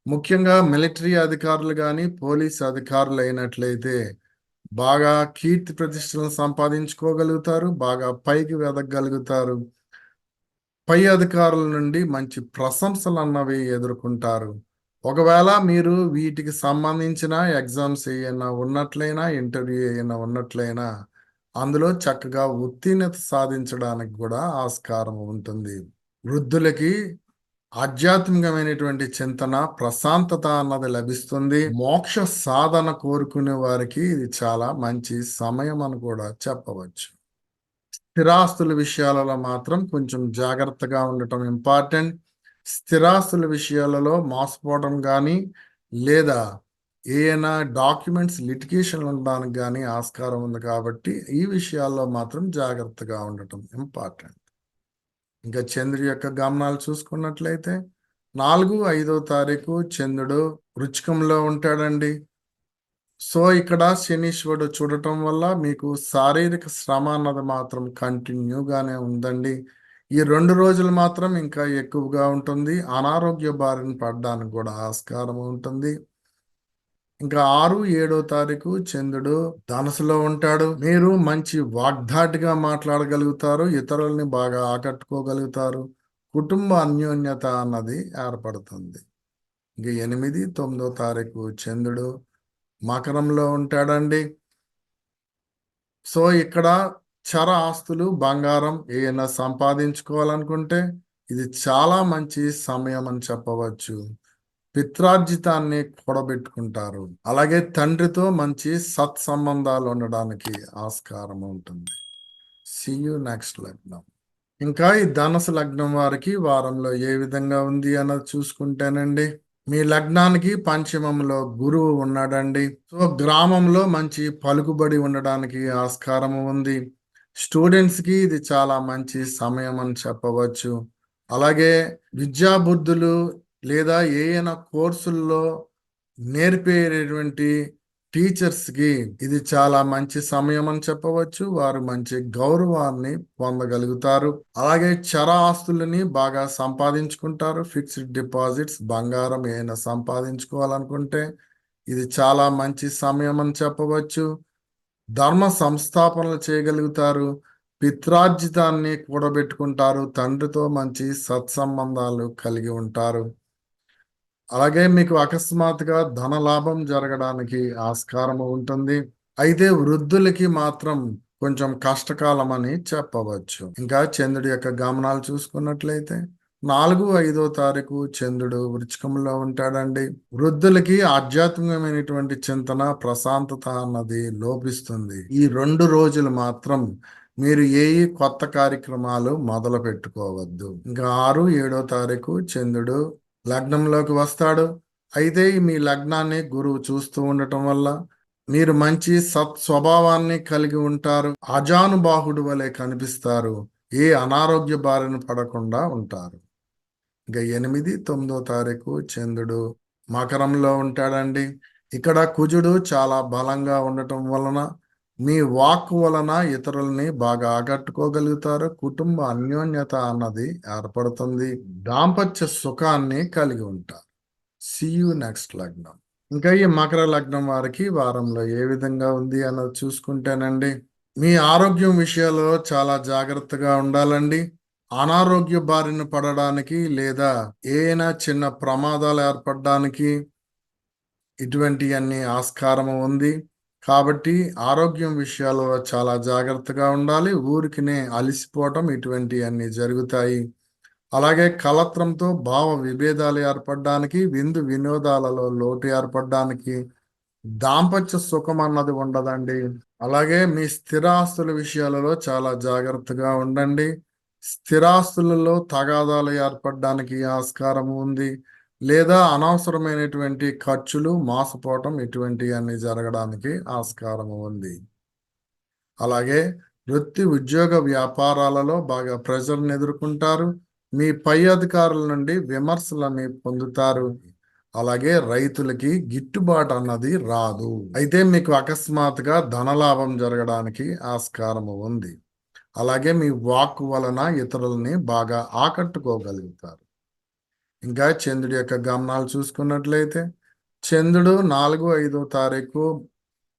ముఖ్యంగా మిలిటరీ అధికారులు కానీ పోలీస్ అధికారులు అయినట్లయితే బాగా కీర్తి ప్రతిష్టలను సంపాదించుకోగలుగుతారు. బాగా పైకి ఎదగగలుగుతారు. పై అధికారుల నుండి మంచి ప్రశంసలు అన్నవి ఎదుర్కొంటారు. ఒకవేళ మీరు వీటికి సంబంధించిన ఎగ్జామ్స్ ఏమైనా ఉన్నట్లయినా, ఇంటర్వ్యూ ఏమైనా ఉన్నట్లయినా అందులో చక్కగా ఉత్తీర్ణత సాధించడానికి కూడా ఆస్కారం ఉంటుంది. వృద్ధులకి ఆధ్యాత్మికమైనటువంటి చింతన, ప్రశాంతత అన్నది లభిస్తుంది. మోక్ష సాధన కోరుకునే వారికి ఇది చాలా మంచి సమయం అని కూడా చెప్పవచ్చు. స్థిరాస్తుల విషయాలలో మాత్రం కొంచెం జాగ్రత్తగా ఉండటం ఇంపార్టెంట్. స్థిరాస్తుల విషయాలలో మోసపోవడం కానీ, లేదా ఏమైనా డాక్యుమెంట్స్ లిటిగేషన్ ఉండడానికి కానీ ఆస్కారం ఉంది కాబట్టి ఈ విషయాల్లో మాత్రం జాగ్రత్తగా ఉండటం ఇంపార్టెంట్. ఇంకా చంద్రుడి యొక్క గమనాలు చూసుకున్నట్లయితే 4, 5వ తారీఖు చంద్రుడు వృచ్చికంలో ఉంటాడండి. సో ఇక్కడ శనీశ్వరుడు చూడటం వల్ల మీకు శారీరక శ్రమ అన్నది మాత్రం కంటిన్యూగానే ఉందండి. ఈ 2 రోజులు మాత్రం ఇంకా ఎక్కువగా ఉంటుంది. అనారోగ్య బారిన పడడానికి కూడా ఆస్కారం ఉంటుంది. ఇంకా 6, 7వ తారీఖు చంద్రుడు ధనుసులో ఉంటాడు. మీరు మంచి వాగ్దాటిగా మాట్లాడగలుగుతారు. ఇతరులని బాగా ఆకట్టుకోగలుగుతారు. కుటుంబ అన్యోన్యత అన్నది ఏర్పడుతుంది. ఇంక 8, 9వ తారీఖు చంద్రుడు మకరంలో ఉంటాడండి. సో ఇక్కడ చర ఆస్తులు, బంగారం ఏమైనా సంపాదించుకోవాలనుకుంటే ఇది చాలా మంచి సమయం అని చెప్పవచ్చు. పిత్రార్జితాన్ని కూడబెట్టుకుంటారు. అలాగే తండ్రితో మంచి సత్సంబంధాలు ఉండడానికి ఆస్కారం ఉంటుంది. సీ యూ నెక్స్ట్ లగ్నం. ఇంకా ఈ ధనుసు లగ్నం వారికి వారంలో ఏ విధంగా ఉంది అన్నది చూసుకుంటేనండి, మీ లగ్నానికి పంచమంలో గురువు ఉన్నాడండి. సో గ్రామంలో మంచి పలుకుబడి ఉండడానికి ఆస్కారం ఉంది. స్టూడెంట్స్ కి ఇది చాలా మంచి సమయం అని చెప్పవచ్చు. అలాగే విద్యాబుద్ధులు లేదా ఏమైనా కోర్సుల్లో నేర్పేటువంటి టీచర్స్ కి ఇది చాలా మంచి సమయం అని చెప్పవచ్చు. వారు మంచి గౌరవాన్ని పొందగలుగుతారు. అలాగే చర ఆస్తులని బాగా సంపాదించుకుంటారు. ఫిక్స్డ్ డిపాజిట్స్, బంగారం ఏమైనా సంపాదించుకోవాలనుకుంటే ఇది చాలా మంచి సమయం అని చెప్పవచ్చు. ధర్మ సంస్థాపనలు చేయగలుగుతారు. పిత్రార్జితాన్ని కూడబెట్టుకుంటారు. తండ్రితో మంచి సత్సంబంధాలు కలిగి ఉంటారు. అలాగే మీకు అకస్మాత్తుగా ధన లాభం జరగడానికి ఆస్కారం ఉంటుంది. అయితే వృద్ధులకి మాత్రం కొంచెం కష్టకాలం అని చెప్పవచ్చు. ఇంకా చంద్రుడి యొక్క గమనాలు చూసుకున్నట్లయితే 4, 5వ తారీఖు చంద్రుడు వృచ్చికంలో ఉంటాడండి. వృద్ధులకి ఆధ్యాత్మికమైనటువంటి చింతన, ప్రశాంతత అన్నది లోపిస్తుంది. ఈ 2 రోజులు మాత్రం మీరు ఏ కొత్త కార్యక్రమాలు మొదలు పెట్టుకోవద్దు. ఇంకా 6, 7వ తారీఖు చంద్రుడు లగ్నంలోకి వస్తాడు. అయితే మీ లగ్నాన్ని గురువు చూస్తూ ఉండటం వల్ల మీరు మంచి స్వభావాన్ని కలిగి ఉంటారు. అజానుబాహుడు వలె కనిపిస్తారు. ఏ అనారోగ్య బారిన పడకుండా ఉంటారు. ఇంకా 8, 9వ తారీఖు చంద్రుడు మకరంలో ఉంటాడండి. ఇక్కడ కుజుడు చాలా బలంగా ఉండటం వలన మీ వాక్ వలన ఇతరులని బాగా ఆకట్టుకోగలుగుతారు. కుటుంబ అన్యోన్యత అన్నది ఏర్పడుతుంది. దాంపత్య సుఖాన్ని కలిగి ఉంటారు. సీ యూ నెక్స్ట్ లగ్నం. ఇంకా ఈ మకర లగ్నం వారికి వారంలో ఏ విధంగా ఉంది అన్నది చూసుకుంటేనండి, మీ ఆరోగ్యం విషయాల్లో చాలా జాగ్రత్తగా ఉండాలండి. అనారోగ్య బారిన పడడానికి లేదా ఏదైనా చిన్న ప్రమాదాలు ఏర్పడడానికి ఇటువంటి అన్ని ఆస్కారము ఉంది. కాబట్టి ఆరోగ్యం విషయాల్లో చాలా జాగ్రత్తగా ఉండాలి. ఊరికినే అలసిపోవటం ఇటువంటి అన్ని జరుగుతాయి. అలాగే కలత్రంతో భావ విభేదాలు ఏర్పడడానికి, విందు వినోదాలలో లోటు ఏర్పడడానికి, దాంపత్య సుఖం అన్నది ఉండదండి. అలాగే మీ స్థిరాస్తుల విషయాలలో చాలా జాగ్రత్తగా ఉండండి. స్థిరాస్తులలో తగాదాలు ఏర్పడడానికి ఆస్కారం ఉంది. లేదా అనవసరమైనటువంటి ఖర్చులు, మోసపోవటం ఇటువంటి అన్ని జరగడానికి ఆస్కారం ఉంది. అలాగే వృత్తి, ఉద్యోగ, వ్యాపారాలలో బాగా ప్రెషర్ని ఎదుర్కొంటారు. మీ పై అధికారుల నుండి విమర్శలని పొందుతారు. అలాగే రైతులకి గిట్టుబాటు అన్నది రాదు. అయితే మీకు అకస్మాత్తుగా ధనలాభం జరగడానికి ఆస్కారం ఉంది. అలాగే మీ వాక్ వలన ఇతరులని బాగా ఆకట్టుకోగలుగుతారు. ఇంకా చంద్రుడి యొక్క గమనాలు చూసుకున్నట్లయితే చంద్రుడు 4, 5వ తారీఖు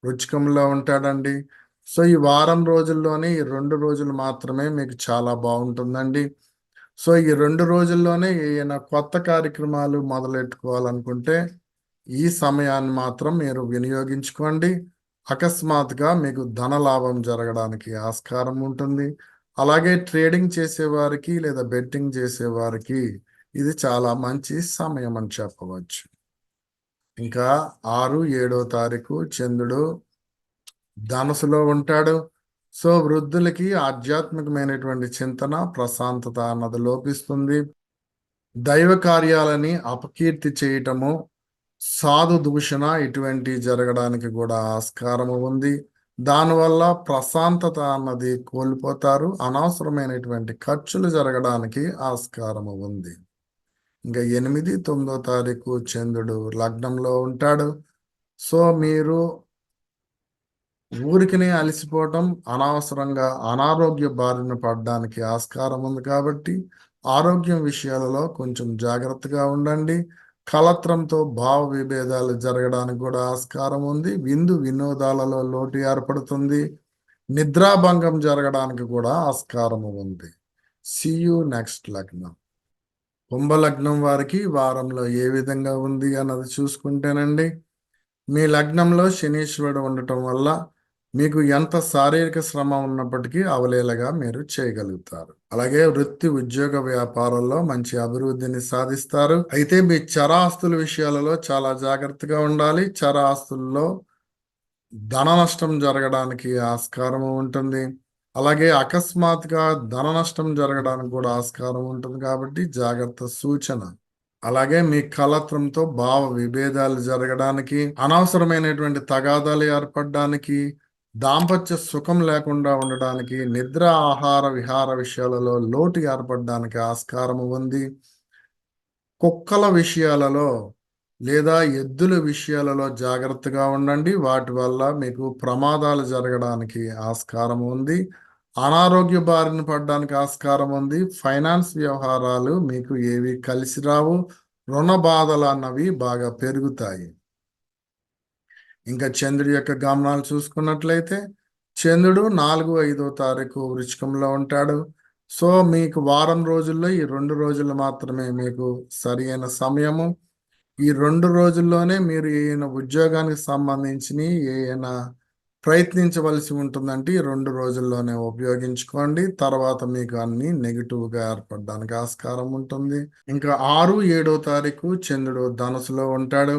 వృచ్చికంలో ఉంటాడండి. సో ఈ వారం రోజుల్లోనే ఈ 2 రోజులు మాత్రమే మీకు చాలా బాగుంటుందండి. సో ఈ 2 రోజుల్లోనే ఏమైనా కొత్త కార్యక్రమాలు మొదలెట్టుకోవాలనుకుంటే ఈ సమయాన్ని మాత్రం మీరు వినియోగించుకోండి. అకస్మాత్తుగా మీకు ధన లాభం జరగడానికి ఆస్కారం ఉంటుంది. అలాగే ట్రేడింగ్ చేసేవారికి లేదా బెట్టింగ్ చేసేవారికి ఇది చాలా మంచి సమయం అని చెప్పవచ్చు. ఇంకా 6, 7వ తారీఖు చంద్రుడు ధనుసులో ఉంటాడు. సో వృద్ధులకి ఆధ్యాత్మికమైనటువంటి చింతన, ప్రశాంతత అన్నది లోపిస్తుంది. దైవ కార్యాలని అపకీర్తి చేయటము, సాధు దూషణ ఇటువంటి జరగడానికి కూడా ఆస్కారము ఉంది. దానివల్ల ప్రశాంతత అన్నది కోల్పోతారు. అనవసరమైనటువంటి ఖర్చులు జరగడానికి ఆస్కారము ఉంది. ఇంకా 8, 9వ తారీఖు చంద్రుడు లగ్నంలో ఉంటాడు. సో మీరు ఊరికినే అలసిపోవటం, అనవసరంగా అనారోగ్య బారిన పడడానికి ఆస్కారం ఉంది. కాబట్టి ఆరోగ్యం విషయాలలో కొంచెం జాగ్రత్తగా ఉండండి. కలత్రంతో భావ విభేదాలు జరగడానికి కూడా ఆస్కారం ఉంది. విందు వినోదాలలో లోటు ఏర్పడుతుంది. నిద్రాభంగం జరగడానికి కూడా ఆస్కారం ఉంది. సీ యూ నెక్స్ట్ లగ్నం. కుంభలగ్నం వారికి వారంలో ఏ విధంగా ఉంది అన్నది చూసుకుంటేనండి, మీ లగ్నంలో శనీశ్వరుడు ఉండటం వల్ల మీకు ఎంత శారీరక శ్రమ ఉన్నప్పటికీ అవలీలగా మీరు చేయగలుగుతారు. అలాగే వృత్తి, ఉద్యోగ, వ్యాపారాల్లో మంచి అభివృద్ధిని సాధిస్తారు. అయితే మీ చరాస్తుల విషయాలలో చాలా జాగ్రత్తగా ఉండాలి. చరాస్తుల్లో ధన నష్టం జరగడానికి ఆస్కారం ఉంటుంది. అలాగే అకస్మాత్తుగా ధన నష్టం జరగడానికి కూడా ఆస్కారం ఉంటుంది కాబట్టి జాగ్రత్త సూచన. అలాగే మీ కలత్రంతో భావ విభేదాలు జరగడానికి, అనవసరమైనటువంటి తగాదాలు ఏర్పడడానికి, దాంపత్య సుఖం లేకుండా ఉండడానికి, నిద్ర, ఆహార, విహార విషయాలలో లోటు ఏర్పడడానికి ఆస్కారం ఉంది. కుక్కల విషయాలలో లేదా ఎద్దుల విషయాలలో జాగ్రత్తగా ఉండండి. వాటి వల్ల మీకు ప్రమాదాలు జరగడానికి ఆస్కారం ఉంది. అనారోగ్య బారిన పడడానికి ఆస్కారం ఉంది. ఫైనాన్స్ వ్యవహారాలు మీకు ఏవి కలిసి రావు. రుణ బాధలు అన్నవి బాగా పెరుగుతాయి. ఇంకా చంద్రుడి యొక్క గమనాలు చూసుకున్నట్లయితే చంద్రుడు 4, 5వ తారీఖు వృశ్చికంలో ఉంటాడు. సో మీకు వారం రోజుల్లో ఈ 2 రోజులు మాత్రమే మీకు సరి అయిన సమయము. ఈ 2 రోజుల్లోనే మీరు ఏదైనా ఉద్యోగానికి సంబంధించి ఏదైనా ప్రయత్నించవలసి ఉంటుందంటే ఈ 2 రోజుల్లోనే ఉపయోగించుకోండి. తర్వాత మీకు అన్ని నెగిటివ్గా ఏర్పడడానికి ఆస్కారం ఉంటుంది. ఇంకా 6, 7వ తారీఖు చంద్రుడు ధనుసులో ఉంటాడు.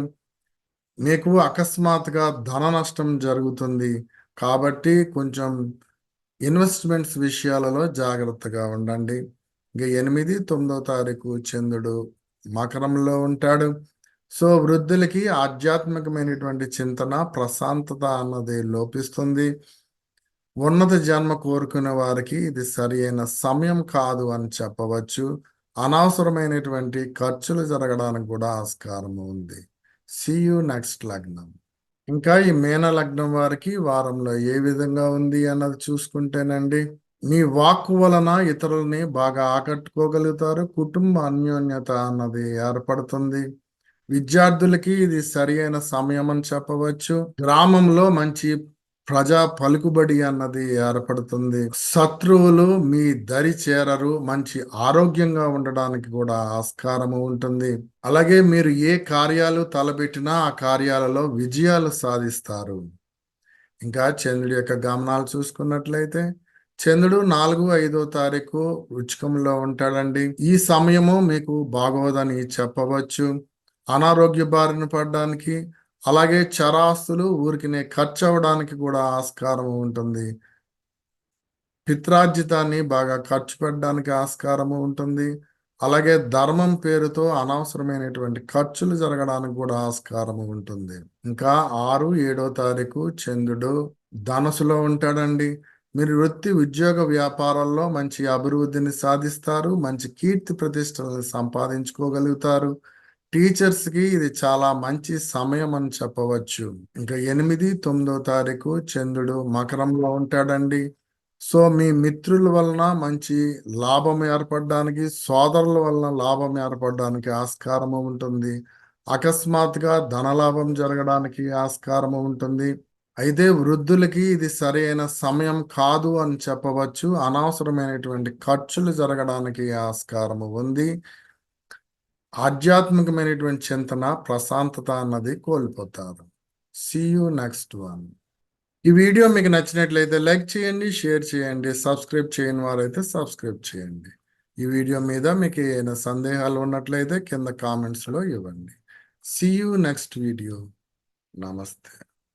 మీకు అకస్మాత్తుగా ధన నష్టం జరుగుతుంది కాబట్టి కొంచెం ఇన్వెస్ట్మెంట్స్ విషయాలలో జాగ్రత్తగా ఉండండి. ఇంకా 8, 9వ తారీఖు చంద్రుడు మకరంలో ఉంటాడు. సో వృద్ధులకి ఆధ్యాత్మికమైనటువంటి చింతన, ప్రశాంతత అన్నది లోపిస్తుంది. ఉన్నత జన్మ కోరుకునే వారికి ఇది సరి అయిన సమయం కాదు అని చెప్పవచ్చు. అనవసరమైనటువంటి ఖర్చులు జరగడానికి కూడా ఆస్కారం ఉంది. సీ యూ నెక్స్ట్ లగ్నం. ఇంకా ఈ మీన లగ్నం వారికి వారంలో ఏ విధంగా ఉంది అన్నది చూసుకుంటేనండి, మీ వాక్కు వలన ఇతరులని బాగా ఆకట్టుకోగలుగుతారు. కుటుంబ అన్యోన్యత అన్నది ఏర్పడుతుంది. విద్యార్థులకి ఇది సరి అయిన సమయం అని చెప్పవచ్చు. గ్రామంలో మంచి ప్రజా పలుకుబడి అన్నది ఏర్పడుతుంది. శత్రువులు మీ దరి చేరరు. మంచి ఆరోగ్యంగా ఉండడానికి కూడా ఆస్కారము ఉంటుంది. అలాగే మీరు ఏ కార్యాలు తలపెట్టినా ఆ కార్యాలలో విజయాలు సాధిస్తారు. ఇంకా చంద్రుడి యొక్క గమనాలు చూసుకున్నట్లయితే చంద్రుడు 4, 5వ తారీఖు వృశ్చికంలో ఉంటాడండి. ఈ సమయము మీకు బాగోదని చెప్పవచ్చు. అనారోగ్య బారిన పడడానికి, అలాగే చరాస్తులు ఊరికినే ఖర్చు అవ్వడానికి కూడా ఆస్కారం ఉంటుంది. పిత్రార్జితాన్ని బాగా ఖర్చు పెట్టడానికి ఆస్కారము ఉంటుంది. అలాగే ధర్మం పేరుతో అనవసరమైనటువంటి ఖర్చులు జరగడానికి కూడా ఆస్కారము ఉంటుంది. ఇంకా 6, 7వ తారీఖు చంద్రుడు ధనుసులో ఉంటాడండి. మీరు వృత్తి, ఉద్యోగ, వ్యాపారాల్లో మంచి అభివృద్ధిని సాధిస్తారు. మంచి కీర్తి ప్రతిష్టలను సంపాదించుకోగలుగుతారు. టీచర్స్కి ఇది చాలా మంచి సమయం అని చెప్పవచ్చు. ఇంకా 8, 9వ తారీఖు చంద్రుడు మకరంలో ఉంటాడండి. సో మీ మిత్రుల వలన మంచి లాభం ఏర్పడడానికి, సోదరుల వలన లాభం ఏర్పడడానికి ఆస్కారము ఉంటుంది. అకస్మాత్తుగా ధనలాభం జరగడానికి ఆస్కారము ఉంటుంది. అయితే వృద్ధులకి ఇది సరైన సమయం కాదు అని చెప్పవచ్చు. అనవసరమైనటువంటి ఖర్చులు జరగడానికి ఆస్కారము ఉంది. ఆధ్యాత్మికమైనటువంటి చింతన, ప్రశాంతత అన్నది కోల్పోతారు. See you next one. ఈ వీడియో మీకు నచ్చినట్లయితే లైక్ చేయండి, షేర్ చేయండి. సబ్స్క్రైబ్ చేయని వారైతే సబ్స్క్రైబ్ చేయండి. ఈ వీడియో మీద మీకు ఏమైనా సందేహాలు ఉన్నట్లయితే కింద కామెంట్స్లో ఇవ్వండి. See you next video. నమస్తే.